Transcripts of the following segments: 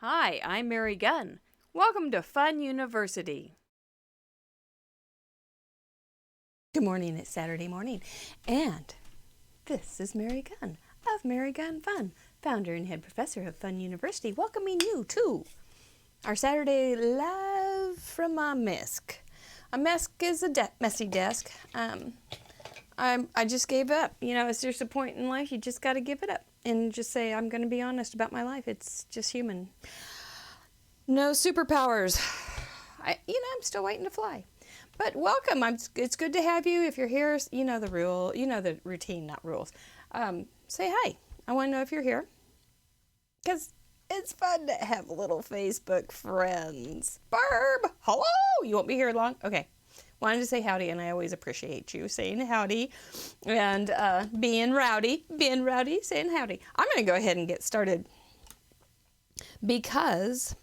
Hi, I'm Mary Gunn. Welcome to FUNN University. Good morning, it's Saturday morning, and this is Mary Gunn of Mary Gunn Fun, founder and head professor of FUNN University, welcoming you to our Saturday live from my MESK. A MESK is a messy desk. I just gave up. You know, it's just a point in life you just got to give it up and just say, I'm going to be honest about my life. It's just human. No superpowers. I'm still waiting to fly. But welcome. It's good to have you. If you're here, you know the rule. You know the routine, not rules. Say hi. I want to know if you're here. Because it's fun to have little Facebook friends. Barb, hello. You won't be here long? Okay. Wanted to say howdy, and I always appreciate you saying howdy and being rowdy, saying howdy. I'm going to go ahead and get started because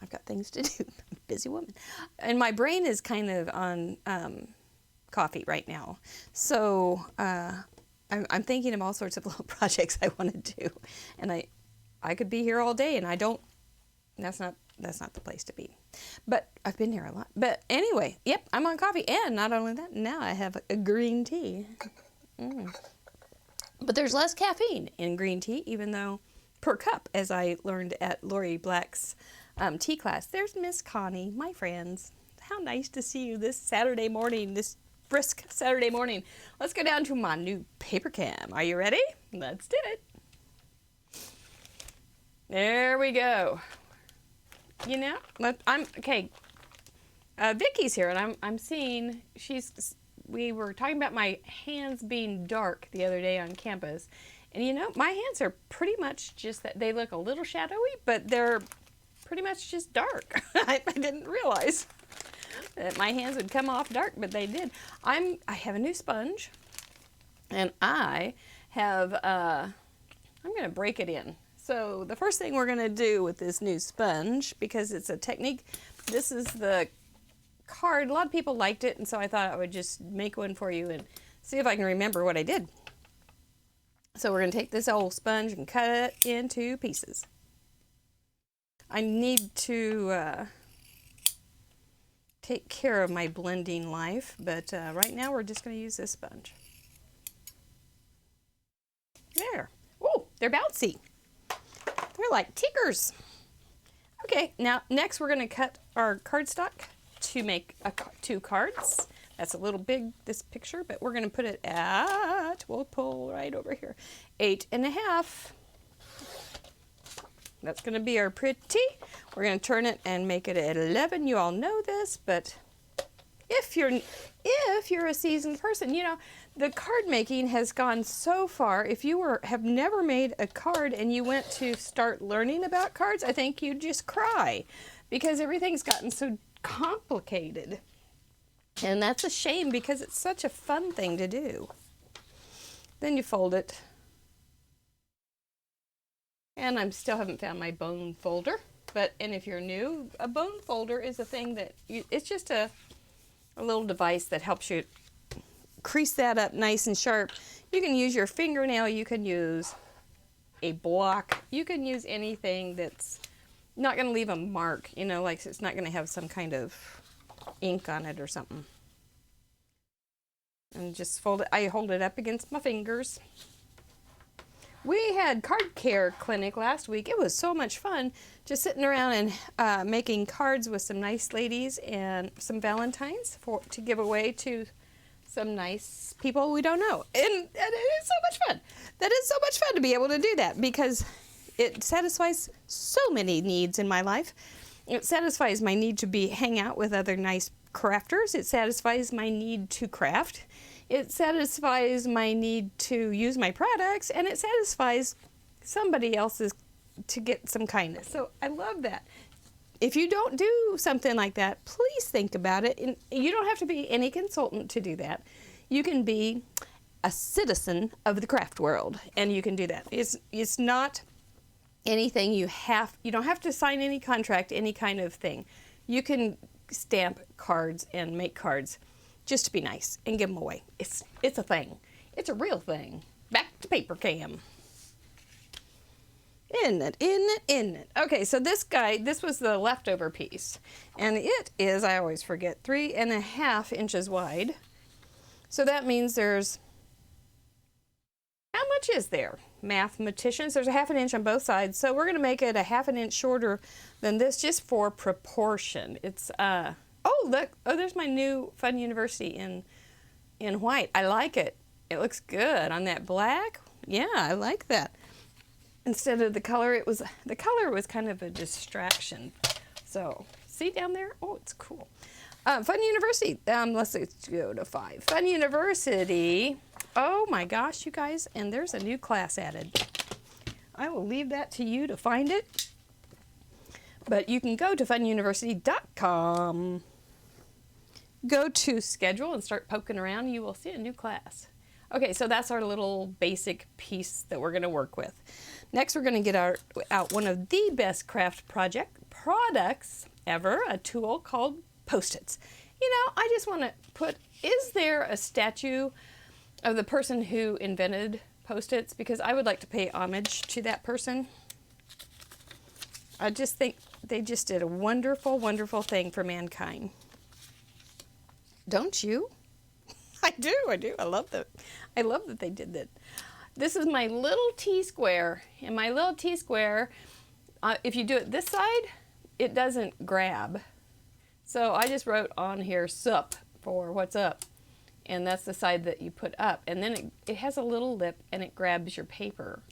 I've got things to do. I'm a busy woman. And my brain is kind of on coffee right now. So I'm thinking of all sorts of little projects I want to do. And I could be here all day, and I don't. That's not the place to be. But I've been here a lot. But anyway, yep, I'm on coffee. And not only that, now I have a green tea. But there's less caffeine in green tea, even though per cup, as I learned at Lori Black's tea class. There's Miss Connie, my friends. How nice to see you this Saturday morning, this brisk Saturday morning. Let's go down to my new paper cam. Are you ready? Let's do it. There we go. You know, I'm okay. Vicky's here, and I'm seeing we were talking about my hands being dark the other day on campus, and you know, my hands are pretty much just that. They look a little shadowy, but they're pretty much just dark. I didn't realize that my hands would come off dark, but they did. I have a new sponge, and I have I'm gonna break it in. So the first thing we're going to do with this new sponge, because it's a technique, this is the card. A lot of people liked it, and so I thought I would just make one for you and see if I can remember what I did. So we're going to take this old sponge and cut it into pieces. I need to take care of my blending life, but right now we're just going to use this sponge. There. Oh, they're bouncy. They're like tickers. Okay, now next we're going to cut our cardstock to make two cards. That's a little big, this picture, but we're going to put it at, we'll pull right over here, 8.5. That's going to be our pretty. We're going to turn it and make it at 11. You all know this, but if you're a seasoned person, you know, the card making has gone so far. If you have never made a card and you went to start learning about cards, I think you'd just cry because everything's gotten so complicated. And that's a shame because it's such a fun thing to do. Then you fold it. And I still haven't found my bone folder. And if you're new, a bone folder is a thing that it's just a little device that helps you crease that up nice and sharp. You can use your fingernail, you can use a block, you can use anything that's not going to leave a mark, you know, like it's not going to have some kind of ink on it or something. And just fold it, I hold it up against my fingers. We had card care clinic last week. It was so much fun just sitting around and making cards with some nice ladies and some Valentines to give away to some nice people we don't know. And it is so much fun. That is so much fun to be able to do that because it satisfies so many needs in my life. It satisfies my need to hang out with other nice crafters. It satisfies my need to craft. It satisfies my need to use my products, and it satisfies somebody else's to get some kindness. So I love that. If you don't do something like that, please think about it. And you don't have to be any consultant to do that. You can be a citizen of the craft world, and you can do that. It's not anything you don't have to sign any contract, any kind of thing. You can stamp cards and make cards just to be nice and give them away. It's a thing. It's a real thing. Back to paper cam. Isn't it? Okay, so this was the leftover piece. And it is, I always forget, 3.5 inches wide. So that means there's, how much is there? Mathematicians, there's a 1/2 inch on both sides. So we're going to make it a 1/2 inch shorter than this just for proportion. It's, oh, look, oh, there's my new FUNN University in white. I like it. It looks good on that black. Yeah, I like that. Instead of the color, the color was kind of a distraction. So, see down there? Oh, it's cool. FUNN University, let's go to 5. FUNN University, oh my gosh, you guys, and there's a new class added. I will leave that to you to find it. But you can go to funnuniversity.com. Go to schedule and start poking around. You will see a new class. Okay, so that's our little basic piece that we're going to work with. Next, we're going to get out one of the best craft products ever, a tool called Post-its. You know, I just want to put, is there a statue of the person who invented Post-its? Because I would like to pay homage to that person. I just think they just did a wonderful, wonderful thing for mankind. Don't you? I do. I love that they did that. This is my little T-square. And my little T-square, if you do it this side, it doesn't grab. So I just wrote on here, sup, for what's up. And that's the side that you put up. And then it has a little lip and it grabs your paper.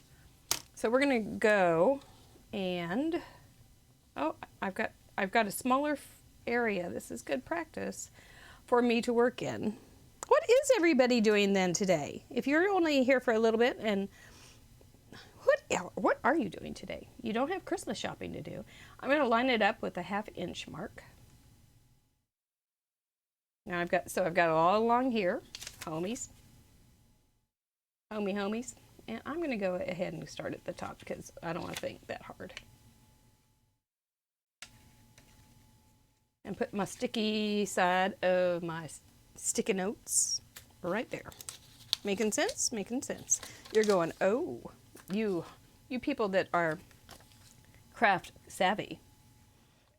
So we're going to go and, oh, I've got a smaller area. This is good practice for me to work in. What is everybody doing then today? If you're only here for a little bit, and what are you doing today? You don't have Christmas shopping to do. I'm going to line it up with a 1/2 inch mark. Now I've got it all along here, homies, homies, and I'm going to go ahead and start at the top because I don't want to think that hard. And put my sticky side of my sticky notes right there. Making sense? Making sense. You're going, oh, you people that are craft savvy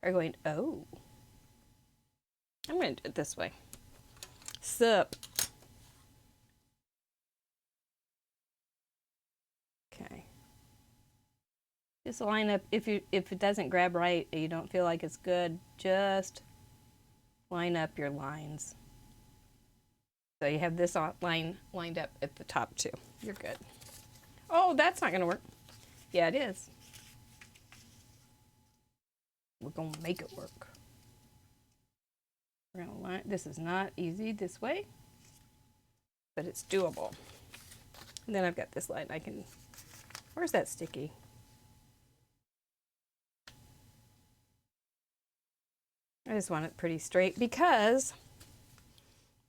are going, oh. I'm going to do it this way. Sup. Okay. Just line up, if it doesn't grab right, and you don't feel like it's good, just line up your lines. So you have this line lined up at the top too. You're good. Oh, that's not going to work. Yeah, it is. We're going to make it work. We're going to line. This is not easy this way, but it's doable. And then I've got this line. Where's that sticky? I just want it pretty straight because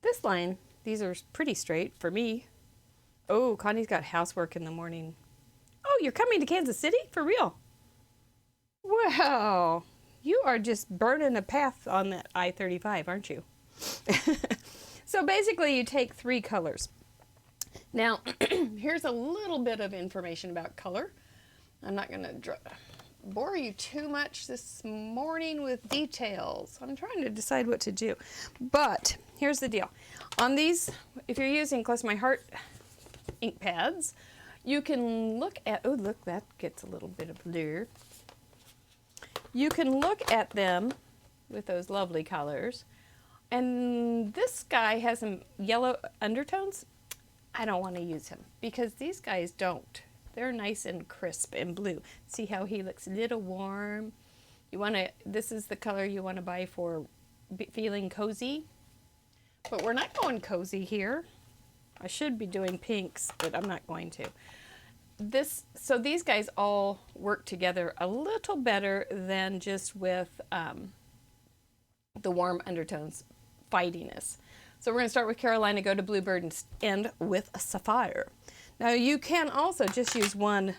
this line, these are pretty straight for me. Oh, Connie's got housework in the morning. Oh, you're coming to Kansas City? For real? Wow. You are just burning a path on that I-35, aren't you? So basically you take 3 colors. Now, here's a little bit of information about color. I'm not going to bore you too much this morning with details. I'm trying to decide what to do. But here's the deal. On these, if you're using Bless My Heart ink pads, you can look at, oh look, that gets a little bit of blur. You can look at them with those lovely colors. And this guy has some yellow undertones. I don't want to use him because these guys don't. They're nice and crisp and blue. See how he looks a little warm? This is the color you want to buy for feeling cozy. But we're not going cozy here. I should be doing pinks, but I'm not going to. So these guys all work together a little better than just with the warm undertones fighting us. So we're going to start with Carolina, go to Bluebird, and end with a Sapphire. Now you can also just use one.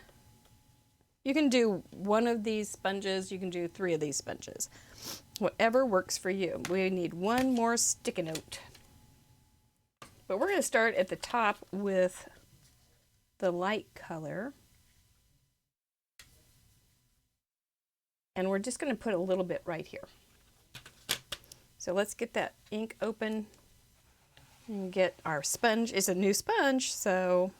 You can do one of these sponges. You can do 3 of these sponges. Whatever works for you. We need one more sticky note. But we're going to start at the top with the light color. And we're just going to put a little bit right here. So let's get that ink open and get our sponge. It's a new sponge, so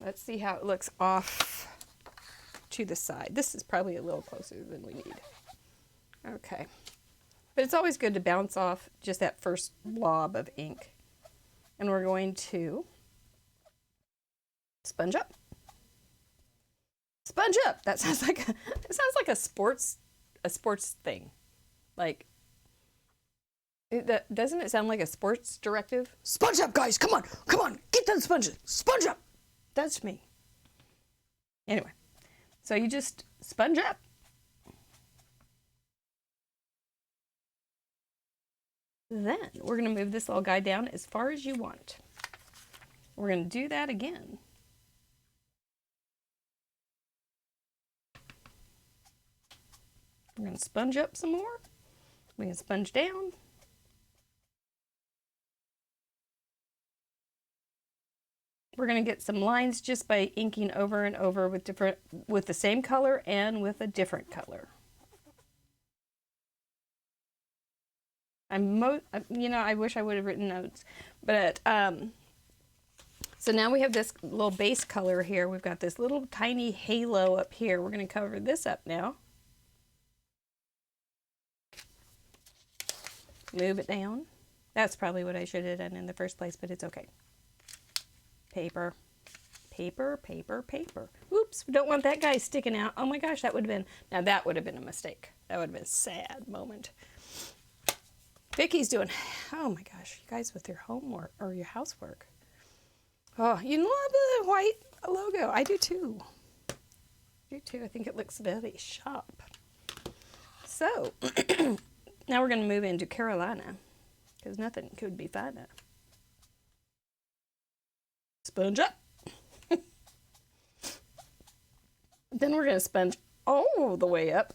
let's see how it looks off to the side. This is probably a little closer than we need. Okay. But it's always good to bounce off just that first blob of ink. And we're going to sponge up. Sponge up. That sounds like a sports thing. Like, doesn't it sound like a sports directive? Sponge up, guys! Come on! Get them sponges! Sponge up! That's me. Anyway, so you just sponge up. Then we're going to move this little guy down as far as you want. We're going to do that again. We're going to sponge up some more. We can sponge down. We're going to get some lines just by inking over and over with the same color and with a different color. I wish I would have written notes, but so now we have this little base color here. We've got this little tiny halo up here. We're going to cover this up now. Move it down. That's probably what I should have done in the first place, but it's okay. Paper, paper, paper, paper. Oops, we don't want that guy sticking out. Oh my gosh, that would have been a mistake. That would have been a sad moment. Vicky's doing, oh my gosh, you guys with your homework or your housework. Oh, you love the white logo. I do too. I think it looks very sharp. So, now we're going to move into Carolina, because nothing could be finer. Sponge up. Then we're going to sponge all the way up.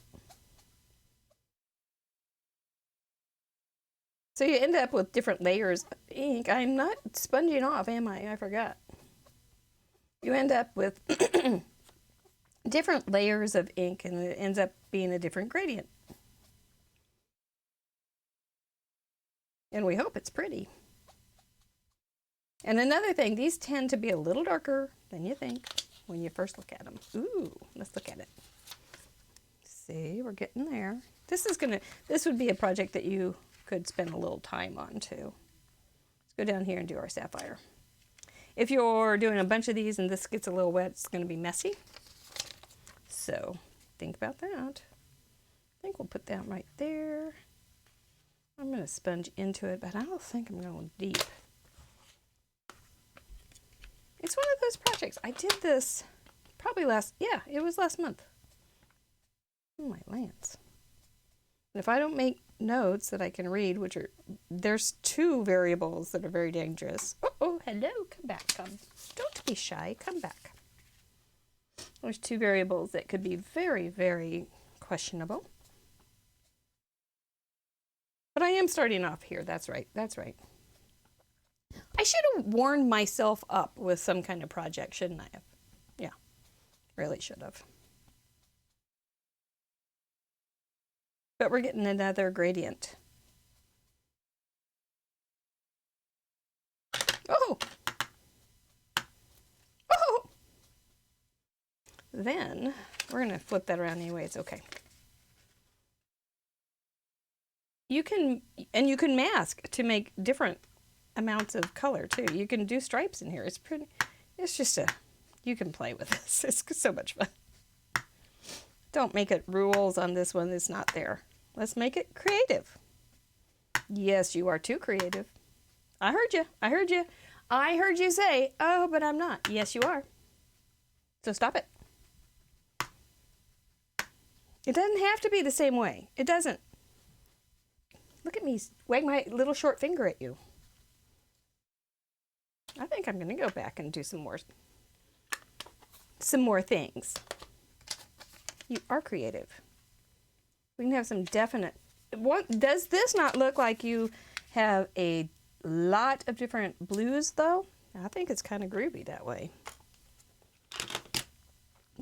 So you end up with different layers of ink. I'm not sponging off, am I? I forgot. You end up with different layers of ink, and it ends up being a different gradient. And we hope it's pretty. And another thing, these tend to be a little darker than you think when you first look at them. Ooh, let's look at it. See, we're getting there. This would be a project that you could spend a little time on too. Let's go down here and do our sapphire. If you're doing a bunch of these and this gets a little wet, it's going to be messy. So think about that. I think we'll put that right there. I'm going to sponge into it, but I don't think I'm going deep. It's one of those projects. I did this probably it was last month. Oh my Lance. And if I don't make notes that I can read, there's two variables that are very dangerous. Oh, hello, come back, come. Don't be shy, come back. There's two variables that could be very, very questionable. But I am starting off here, that's right. I should have warmed myself up with some kind of project, shouldn't I have? Yeah, really should have. But we're getting another gradient. Oh! Then we're going to flip that around anyway. It's okay. You can mask to make different amounts of color too. You can do stripes in here. It's pretty. It's just you can play with this. It's so much fun. Don't make it rules on this one that's not there. Let's make it creative. Yes, you are too creative. I heard you. I heard you say, oh, but I'm not. Yes, you are. So stop it. It doesn't have to be the same way. It doesn't. Look at me wag my little short finger at you. I think I'm going to go back and do some more things. You are creative. We can have some definite. Does this not look like you have a lot of different blues though? I think it's kind of groovy that way.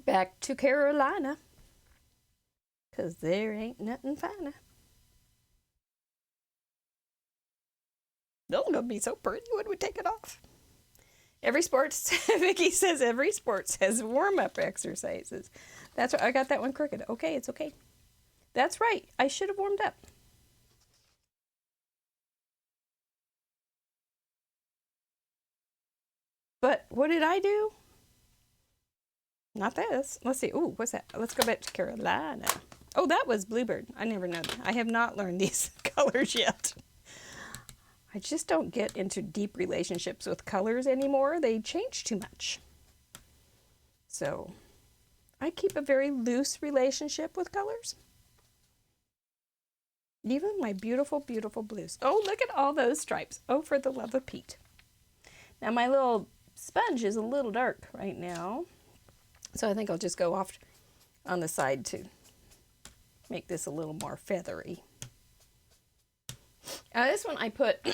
Back to Carolina. 'cause there ain't nothing finer. Those gonna be so pretty when we take it off. Every sports, Vicky says every sports has warm-up exercises. That's right, I got that one crooked. Okay, it's okay. That's right, I should have warmed up. But what did I do? Not this. Let's see. Ooh, what's that? Let's go back to Carolina. Oh, that was Bluebird. I never know that. I have not learned these colors yet. I just don't get into deep relationships with colors anymore. They change too much. So I keep a very loose relationship with colors. Even my beautiful, beautiful blues. Oh, look at all those stripes. Oh, for the love of Pete. Now my little sponge is a little dark right now. So I think I'll just go off on the side to make this a little more feathery. This one I put,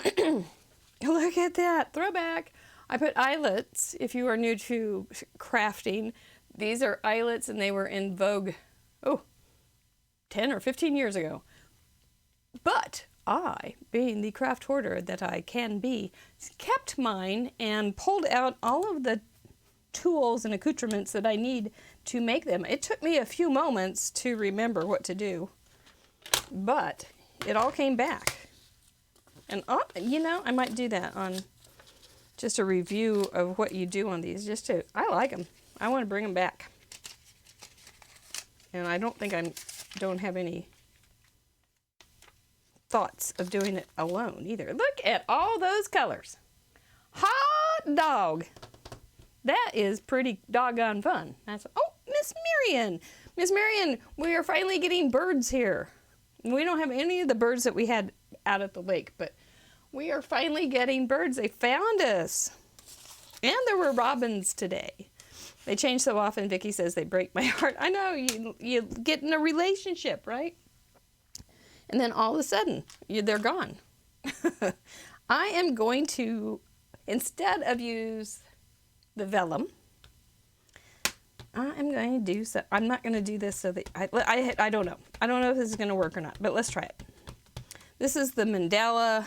look at that, throwback. I put eyelets, if you are new to crafting. These are eyelets and they were in vogue, 10 or 15 years ago. But I, being the craft hoarder that I can be, kept mine and pulled out all of the tools and accoutrements that I need to make them. It took me a few moments to remember what to do, but it all came back. And I might do that on just a review of what you do on these. I like them. I want to bring them back. And I don't think don't have any thoughts of doing it alone either. Look at all those colors. Hot dog. That is pretty doggone fun. Oh, Miss Marion. Miss Marion, we are finally getting birds here. We don't have any of the birds that we had out at the lake, but we are finally getting birds. They found us. And there were robins today. They change so often, Vicky says they break my heart. I know, you get in a relationship, right? And then all of a sudden, they're gone. I am going to, instead of use the vellum, I'm going to do so. I'm not going to do this so that I don't know. I don't know if this is going to work or not, but let's try it. This is the mandala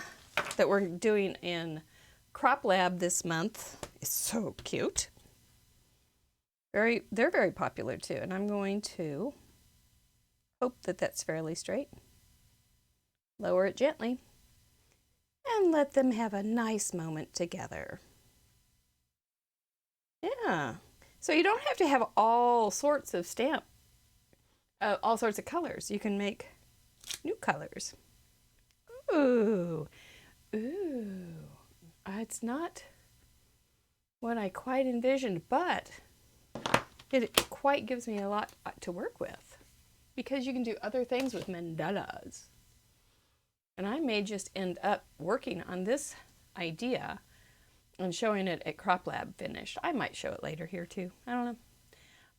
that we're doing in Crop Lab this month. It's so cute. They're very popular too, and I'm going to hope that that's fairly straight. Lower it gently and let them have a nice moment together. Yeah. So you don't have to have all sorts of all sorts of colors. You can make new colors. Ooh. Ooh. It's not what I quite envisioned, but it quite gives me a lot to work with because you can do other things with mandalas. And I may just end up working on this idea and showing it at Crop Lab finished. I might show it later here too. I don't know.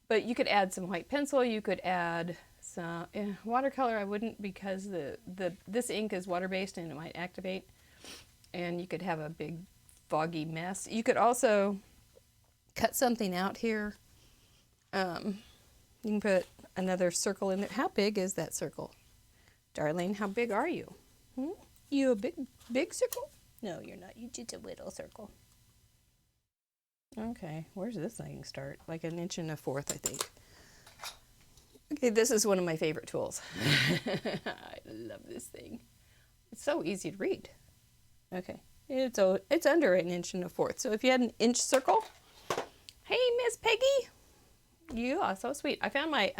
But you could add some white pencil. You could add some watercolor. I wouldn't because this ink is water-based and it might activate. And you could have a big foggy mess. You could also cut something out here. You can put another circle in there. How big is that circle? Darlene, how big are you? You a big circle? No, you're not. You just a little circle. Okay, where's this thing start? Like 1 1/4 inches, I think. Okay, this is one of my favorite tools. I love this thing. It's so easy to read. Okay, it's under 1 1/4 inches. So if you had an inch circle, hey, Miss Peggy, you are so sweet. I found my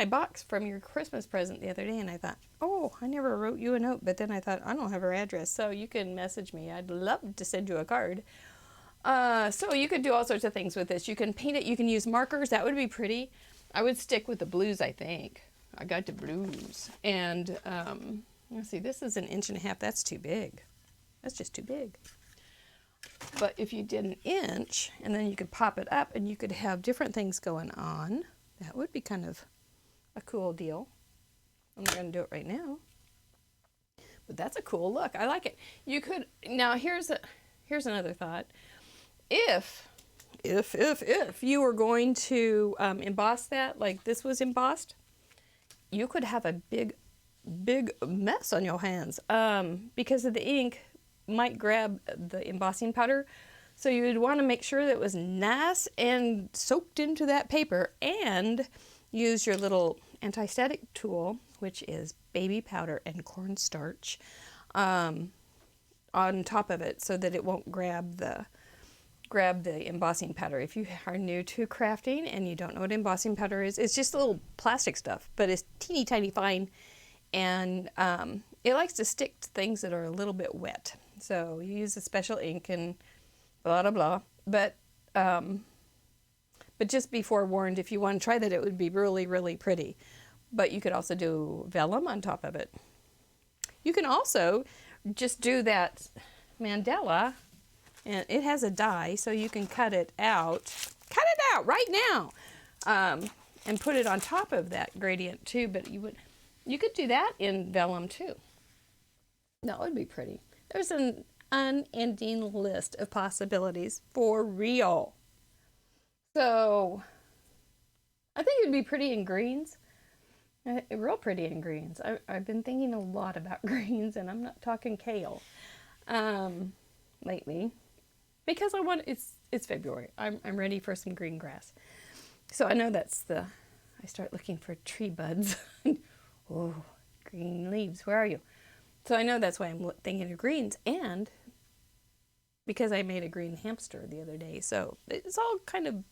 box from your Christmas present the other day, and I thought, oh, I never wrote you a note. But then I thought, I don't have her address, so you can message me. I'd love to send you a card. So you could do all sorts of things with this. You can paint it. You can use markers. That would be pretty. I would stick with the blues, I think. I got the blues. And let's see, this is 1.5 inches. That's too big. That's just too big. But if you did 1 inch, and then you could pop it up, and you could have different things going on, that would be kind of a cool deal. I'm not going to do it right now. But that's a cool look. I like it. You could, now here's another thought. If if you were going to emboss that like this was embossed, you could have a big mess on your hands because of the ink might grab the embossing powder. So you would want to make sure that it was nice and soaked into that paper, and use your little anti-static tool, which is baby powder and cornstarch, on top of it so that it won't grab the embossing powder. If you are new to crafting and you don't know what embossing powder is, it's just a little plastic stuff, but it's teeny tiny fine, and it likes to stick to things that are a little bit wet. So you use a special ink and blah blah blah. But just be forewarned, if you want to try that, it would be really, really pretty. But you could also do vellum on top of it. You can also just do that mandala, and it has a die, so you can cut it out right now, and put it on top of that gradient too. But you could do that in vellum too. That would be pretty. There's an unending list of possibilities for real. So I think it'd be pretty in greens. Real pretty in greens. I've been thinking a lot about greens, and I'm not talking kale lately, because it's February. I'm ready for some green grass. So I know I start looking for tree buds. Oh, green leaves, where are you? So I know that's why I'm thinking of greens, and because I made a green hamster the other day. So it's all kind of,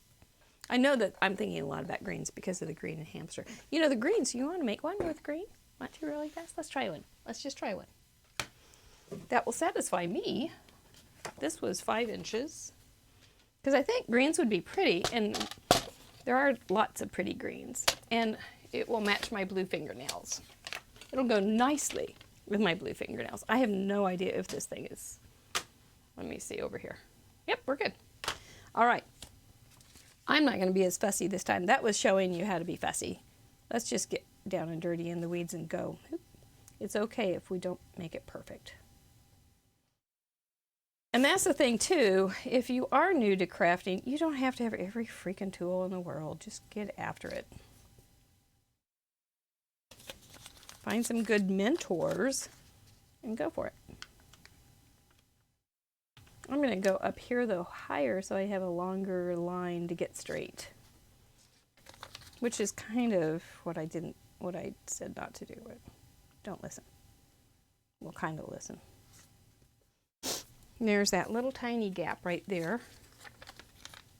I know that I'm thinking a lot about greens because of the green hamster. You know, the greens, you want to make one with green? Want to really fast? Let's try one. Let's just try one. That will satisfy me. This was 5 inches. Because I think greens would be pretty, and there are lots of pretty greens. And it will match my blue fingernails. It'll go nicely with my blue fingernails. I have no idea if this thing is, let me see over here. Yep, we're good. All right. I'm not going to be as fussy this time. That was showing you how to be fussy. Let's just get down and dirty in the weeds and go. It's okay if we don't make it perfect. And that's the thing too, if you are new to crafting, you don't have to have every freaking tool in the world. Just get after it. Find some good mentors and go for it. I'm going to go up here though higher so I have a longer line to get straight, which is kind of what I said not to do. But don't listen. We'll kind of listen. There's that little tiny gap right there.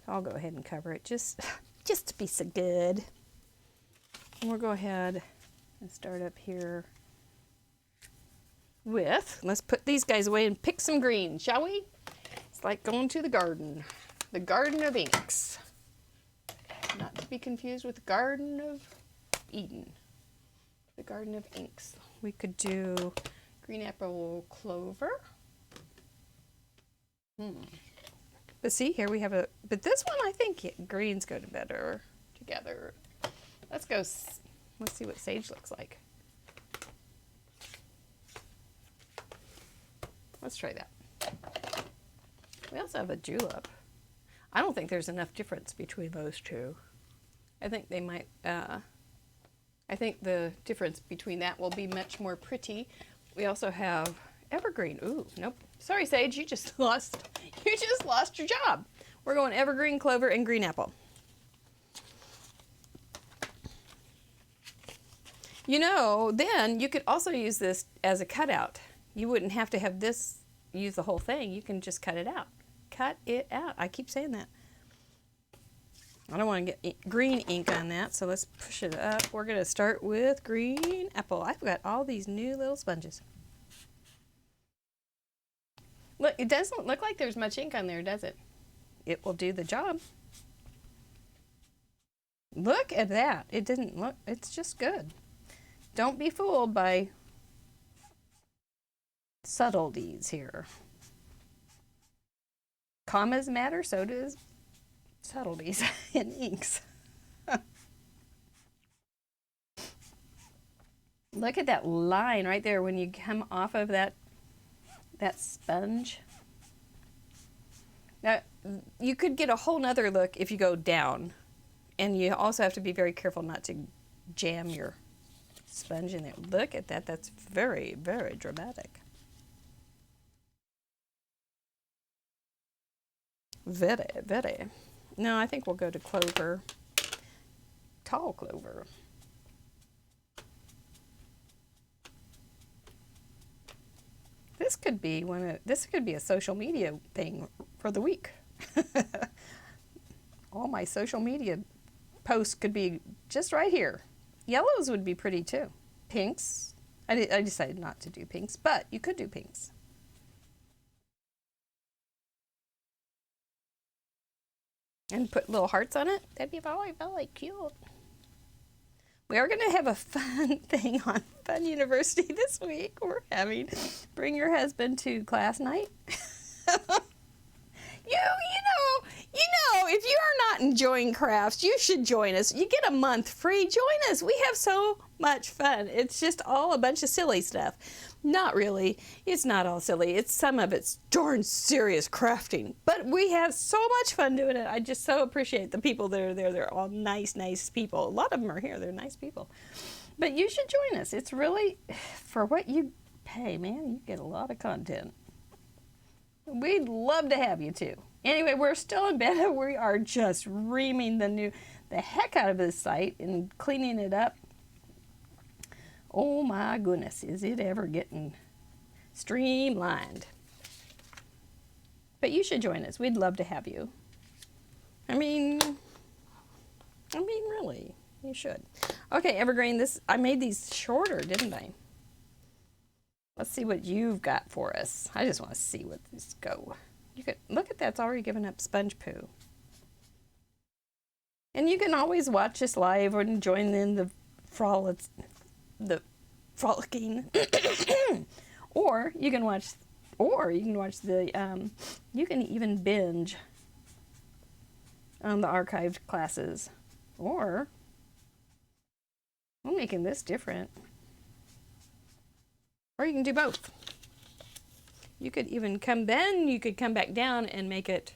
I'll go ahead and cover it just to be so good. And we'll go ahead and start up here with, let's put these guys away and pick some green, shall we? It's like going to the garden of inks. Not to be confused with the Garden of Eden. The Garden of Inks. We could do green apple clover. But see, here we have but this one I think greens go better together. Let's see what sage looks like. Let's try that. We also have a julep. I don't think there's enough difference between those two. I think they might, I think the difference between that will be much more pretty. We also have evergreen. Ooh, nope. Sorry, Sage, you just lost your job. We're going evergreen, clover, and green apple. You know, then you could also use this as a cutout. You wouldn't have to have this use the whole thing. You can just cut it out. Cut it out. I keep saying that. I don't want to get green ink on that, so let's push it up. We're going to start with green apple. I've got all these new little sponges. Look, it doesn't look like there's much ink on there, does it? It will do the job. Look at that. It didn't look, it's just good. Don't be fooled by subtleties here. Commas matter, so does subtleties in inks. Look at that line right there when you come off of that sponge. Now, you could get a whole nother look if you go down. And you also have to be very careful not to jam your sponge in there. Look at that. That's very, very dramatic. Very, very. No, I think we'll go to clover. Tall clover. This could be a social media thing for the week. All my social media posts could be just right here. Yellows would be pretty too. Pinks. I decided not to do pinks, but you could do pinks. And put little hearts on it. That'd be really, really cute. We are going to have a fun thing on FUNN University this week. We're having Bring Your Husband to Class Night. You know, if you are not enjoying crafts, you should join us. You get a month free. Join us. We have so much fun. It's just all a bunch of silly stuff. Not really. It's not all silly. Some of it's darn serious crafting. But we have so much fun doing it. I just so appreciate the people that are there. They're all nice, nice people. A lot of them are here. They're nice people. But you should join us. It's really, for what you pay, man, you get a lot of content. We'd love to have you too. Anyway, we're still in beta. We are just reaming the heck out of this site and cleaning it up. Oh my goodness, is it ever getting streamlined? But you should join us. We'd love to have you. I mean, really, you should. Okay, Evergreen, I made these shorter, didn't I? Let's see what you've got for us. I just want to see what these go. You could look at that, it's already given up sponge poo. And you can always watch us live or join in the frolicking. or you can watch you can even binge on the archived classes. Or we're making this different. Or you can do both. You could even come back down and make it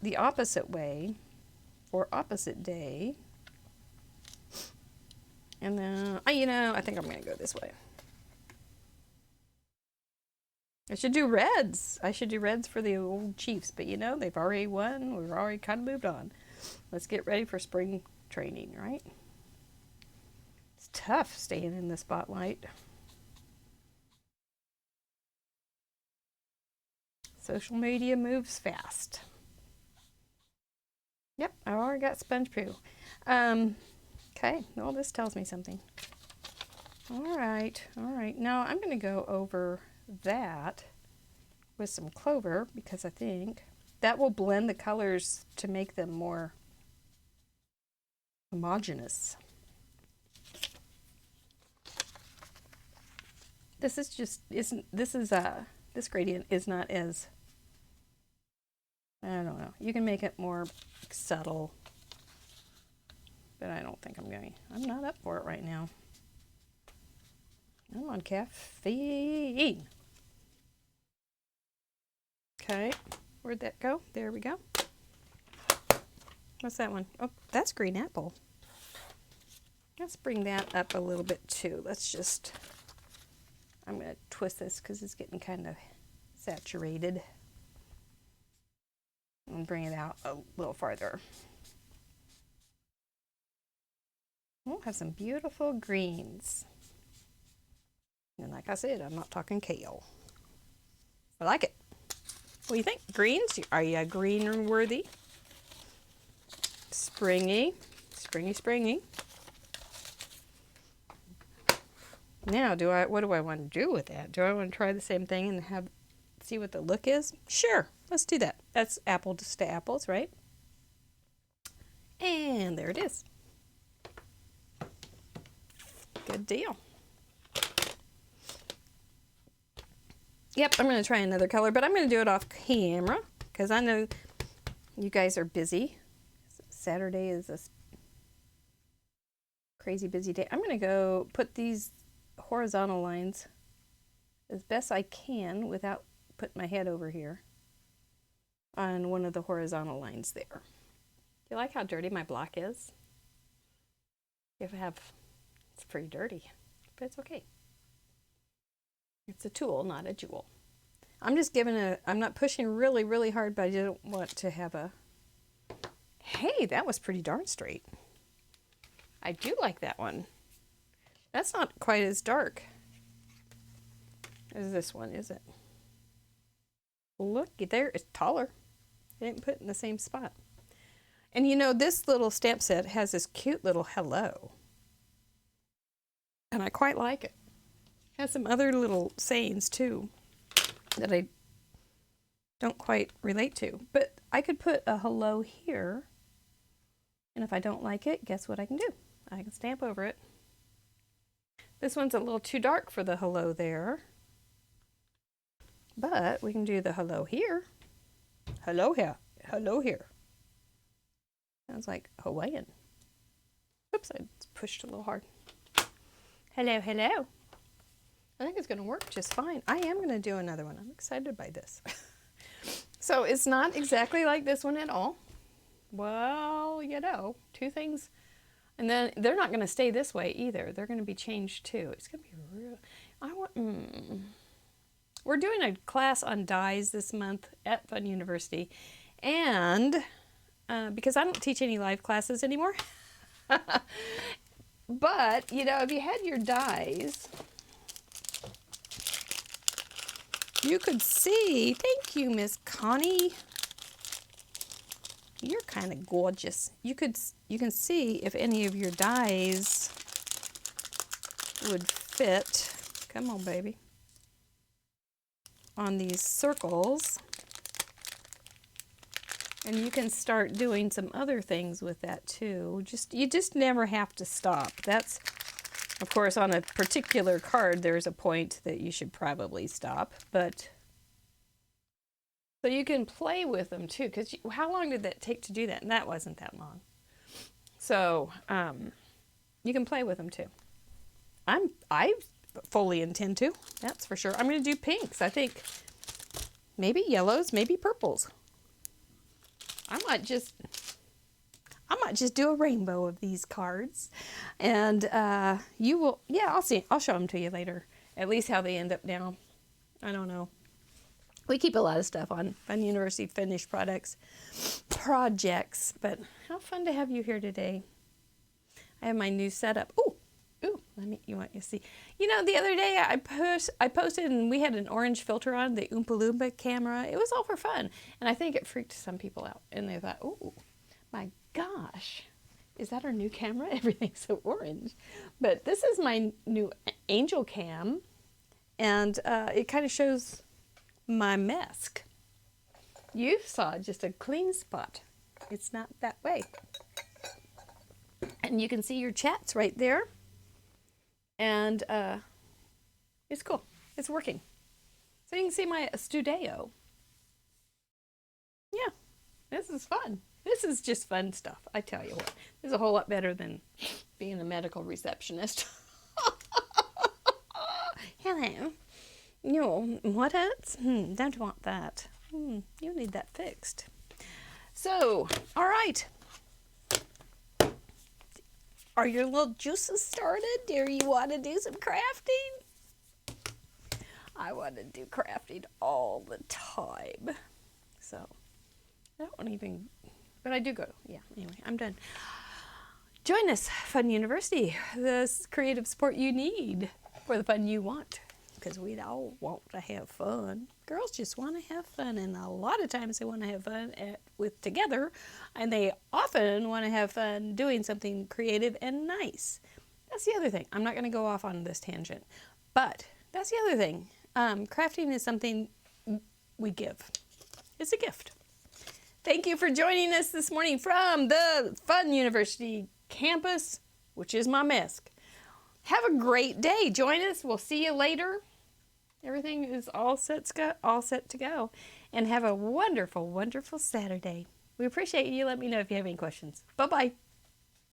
the opposite way or opposite day. And then, I think I'm going to go this way. I should do reds. For the old Chiefs, but they've already won. We've already kind of moved on. Let's get ready for spring training, right? It's tough staying in the spotlight. Social media moves fast. Yep, I already got sponge poo. Okay, well, this tells me something. All right. Now I'm going to go over that with some clover because I think that will blend the colors to make them more homogeneous. This gradient is not as, I don't know. You can make it more subtle, but I don't think I'm not up for it right now. I'm on caffeine. Okay, where'd that go? There we go. What's that one? Oh, that's green apple. Let's bring that up a little bit too. I'm going to twist this because it's getting kind of saturated. And bring it out a little farther. We'll have some beautiful greens. And like I said, I'm not talking kale. I like it. What do you think? Greens? Are you green worthy? Springy. Springy. Now, what do I want to do with that? Do I want to try the same thing and see what the look is? Sure, let's do that. That's apples to apples, right? And there it is. Good deal. Yep, I'm going to try another color, but I'm going to do it off camera because I know you guys are busy. Saturday is a crazy busy day. I'm going to go put these horizontal lines as best I can without putting my head over here on one of the horizontal lines there. Do you like how dirty my block is? It's pretty dirty, but it's okay. It's a tool, not a jewel. I'm not pushing really, really hard, but I didn't want to have a, hey, that was pretty darn straight. I do like that one. That's not quite as dark as this one, is it? Look, there, it's taller. I didn't put it in the same spot. And you know, this little stamp set has this cute little hello. And I quite like it. It has some other little sayings too that I don't quite relate to. But I could put a hello here. And if I don't like it, guess what I can do? I can stamp over it. This one's a little too dark for the hello there. But we can do the hello here. Hello here. Hello here. Sounds like Hawaiian. Oops, I pushed a little hard. Hello, hello. I think it's going to work just fine. I am going to do another one. I'm excited by this. So it's not exactly like this one at all. Well, you know, two things. And then they're not going to stay this way either. They're going to be changed too. It's going to be real. We're doing a class on dies this month at FUNN University. And because I don't teach any live classes anymore. But, you know, if you had your dies, you could see, thank you, Miss Connie. You're kind of gorgeous. You can see if any of your dies would fit. Come on, baby. On these circles. And you can start doing some other things with that too. You just never have to stop. That's, of course, on a particular card, there's a point that you should probably stop. But so you can play with them too. Because how long did that take to do that? And that wasn't that long. So you can play with them too. I fully intend to. That's for sure. I'm going to do pinks. I think maybe yellows, maybe purples. I might just do a rainbow of these cards, and you will. Yeah, I'll show them to you later. At least how they end up now. I don't know. We keep a lot of stuff on FUNN University finished projects, but how fun to have you here today. I have my new setup. Ooh, you want to see? You know, the other day I posted, and we had an orange filter on the Oompa Loompa camera. It was all for fun, and I think it freaked some people out, and they thought, "Oh, my gosh, is that our new camera? Everything's so orange." But this is my new Angel Cam, and it kind of shows my MESK. You saw just a clean spot. It's not that way, and you can see your chats right there. And it's cool. It's working. So you can see my studio. Yeah, this is fun. This is just fun stuff. I tell you what, this is a whole lot better than being a medical receptionist. Hello. No, what else? Don't want that. You need that fixed. So, all right. Are your little juices started? Do you want to do some crafting? I want to do crafting all the time. So, I don't even, but I do go. Yeah, anyway, I'm done. Join us, FUNN University, the creative support you need for the fun you want. Because we all want to have fun. Girls just want to have fun, and a lot of times they want to have fun together, and they often want to have fun doing something creative and nice. That's the other thing. I'm not going to go off on this tangent, but that's the other thing. Crafting is something we give. It's a gift. Thank you for joining us this morning from the FUNN University campus, which is my MESK. Have a great day. Join us. We'll see you later. Everything is all set to go. And have a wonderful, wonderful Saturday. We appreciate you. Let me know if you have any questions. Bye-bye.